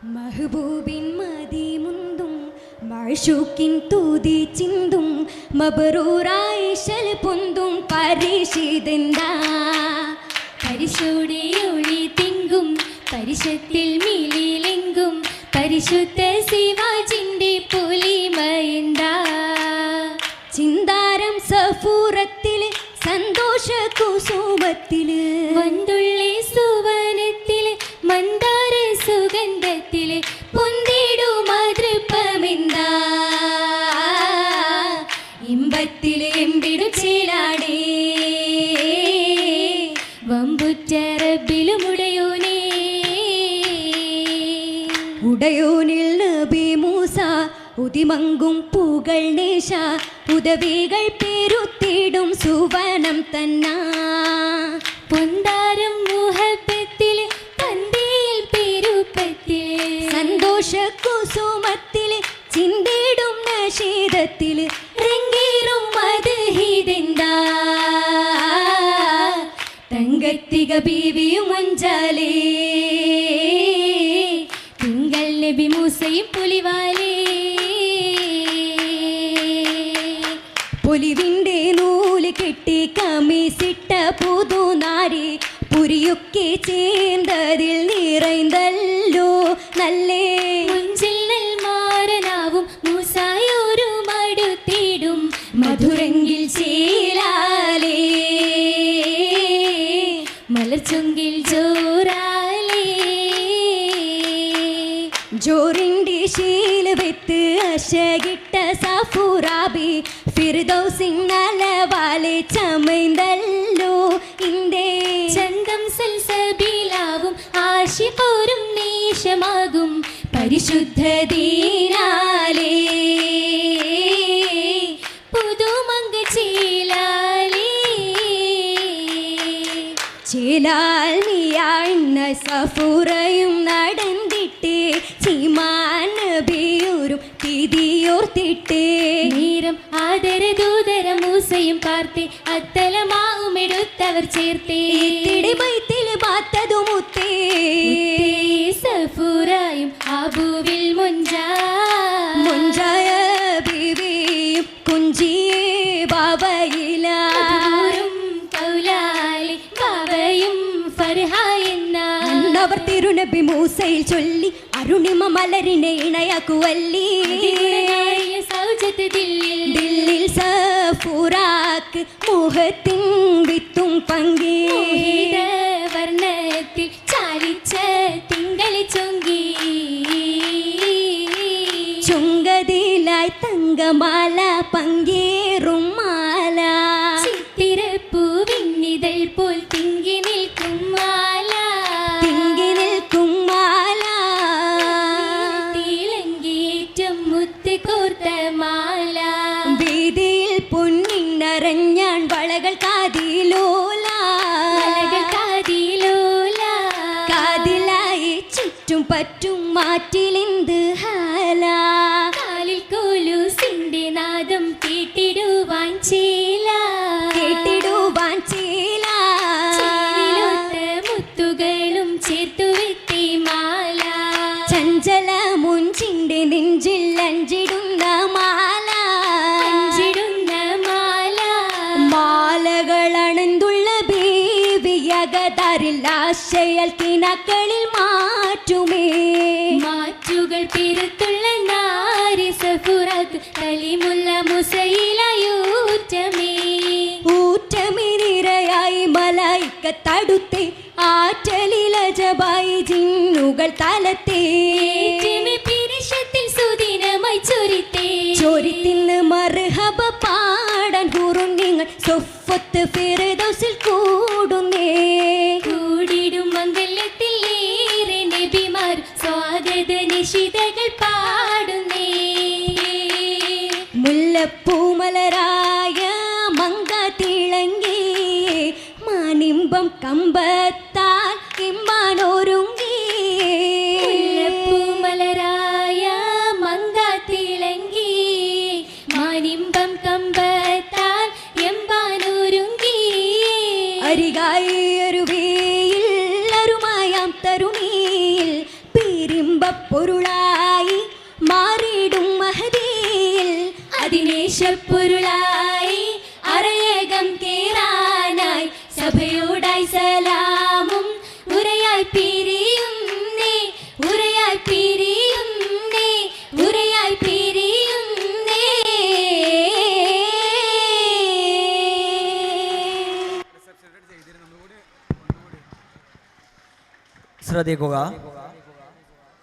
മഹബൂബിൻ മദിമുന്തും മഅ്ശൂക്കിൻ തൂതി ചിന്തും മബ്റൂറായിഷൽ പൊന്തും പരിശീതെന്താ പരിശോടെ ഒളി തിങ്കും പരിശത്തിൽ മിളിലെങ്കും പരിശുദ്ധ ശിവാജിന്റെ പൊലിമയെന്താ ചിന്താരം സഫൂറത്തില് സന്തോഷ കുസുമത്തില് വന്തുള്ളി സുവനത്തില് മന്ദാര സുഗന്ധത്തില് പൊന്തിടും മാതൃപ്പമെന്താ ഇമ്പത്തില് എമ്പിടു ചേലാടേ വമ്പുറ്റ റബ്ബിലും ഉടയോനേ ഉടയോനിൽ നബി മൂസ ഉദിമങ്കും പൂകൾ നേശ ഉദവികൾ പെരുത്തിടും സുവനം തന്ന പൊന്താരം മുഹബത്തില് പന്തിയിൽ പെരുപ്പത്തില് സന്തോഷ കുസുമത്തില് ചിന്തിടും നശീദത്തില് രംഗേറും മദ്ഹിതെന്താ തങ്കത്തിക ബീവിയും മഞ്ചാലേ തിങ്കൾ നബി മൂസയും പുലിവാലേ പൊലിവിൻ്റെ നൂല് കെട്ടി കമീസിട്ട പുതുനാരി പുരിയൊക്കെ ചേർന്നതിൽ നിറൈന്തല്ലോ നല്ലേ മുഞ്ചിൽ നൽമാരനാവും മൂസായൊരു മടുത്തിടും മധുരങ്കിൽ ചേലാലേ മലർച്ചുങ്കിൽ ജോറാലേ ജോറിൻ്റെ ശീല വെത്ത് അശകിട്ട സഫൂറാബി ഫിർദൗസിൻ നലവാലെ ചമൈന്തല്ലോ ഇന്ദേ ചന്തം സൽസബീലാവും ആശിപോരും നേശമാകും പരിശുദ്ധ ദീനാലേ പുതുമങ്ക ചേലാലേ ചേലാൽ നീയാഴ്ന്ന സഫൂറയും നടന്നിട്ടേ ചീമാൻ നബിയൂരും തിരിയോർത്തിട്ടേ നേരം ആദരദൂതര മൂസയും പാർത്തേ അത്തലമാവും എടുത്തവർ ചേർത്തേ തിടിമൈത്തില് പാത്തതു മുത്തേ സഫൂറായും ആബുവിൽ മുഞ്ചായ ബീവിയും കുഞ്ചിയേ ബാബയില കൗലാലി ബാവയും ഫർഹായെന്ന അവർ തിരുനബി മൂസയിൽ ചൊല്ലി അരുണിമ മലരിനെ ഇണയാക്കുവല്ലി സൗജത്ത് ദില്ലിൽ സഫൂറാക്ക് മുഹത്തിൻ വിത്തും പങ്കി വർണ്ണത്തിൽ ചാലിച്ച തിങ്കളി ചുങ്കതിലായി തങ്കമാല പങ്കേറും മാല ചിത്തിരപ്പൂവിന്നിതൾ പോൽ തിങ്ങി നിൽക്കും മാല തിളങ്ങിയേറ്റം മുത്ത് കോർത്ത മാല വീതിയിൽ പൊന്നിന്നറഞ്ഞാൻ വളകൾ കാതിലോല കാതിലായി ചുറ്റും പറ്റും മാറ്റിലെന്ത് ഹാല കാലിൽ കോലൂസിന്റെ നാദം കേട്ടിടുവാൻ ചേല മുത്തുകളും ചേർത്തു വെത്തി മാല ചഞ്ചല മുഞ്ചിന്റെ നെഞ്ചിൽ അഞ്ചിടുന്ന മാല മാലകളണന്തുള്ള ബീവിയകതാരിൽ ആശയൽ കിണക്കളിൽ മാറ്റുകൾ പെരുത്തുള്ള നാരി സഫുറത്ത് കലിമുല്ല മുസയിലയൂറ്റമേ നിരയായി മലായിക്ക തടുത്തെ ആറ്റലിലജബായി ജിന്നുകൾ തലത്തെ പിരിശത്തിൽ സുദിനമായി ചൊരിത്തിന്ന് മർഹബ പാടാൻ ഹുറുന്നിങ്ങൾ സൊഫത്ത് ഫിർദൗസിൽ കൂടിടും മംഗല്യത്തിൽ ഏറെ നബിമാർ സ്വാഗത നിശിതകൾ പാടുന്നേ മുല്ലപ്പൂമലരായ മങ്ക തിളങ്ങി മാനിമ്പം കമ്പത്താൽ ഇമ്പാനൊരുങ്ങി മുല്ലപ്പൂമലരായ മങ്ക തിളങ്ങി മാനിമ്പം കമ്പത്താൽ എമ്പാനൊരുങ്ങി അരികായി അരുവേയിൽ അരുമായാം തരുണിയിൽ പിരിമ്പ പൊരുളായി മാറിയിടും മഹദിയിൽ അതിനേശപ്പൊരുളായി അറയകം കേറാനായി സഭയോടായി സലാമും ഉരയായി പിരിയുന്നേ ഉരയായി പിരിയുന്നേ ഉരയായി പിരിയുന്നേ. ശ്രദ്ധിക്കുക.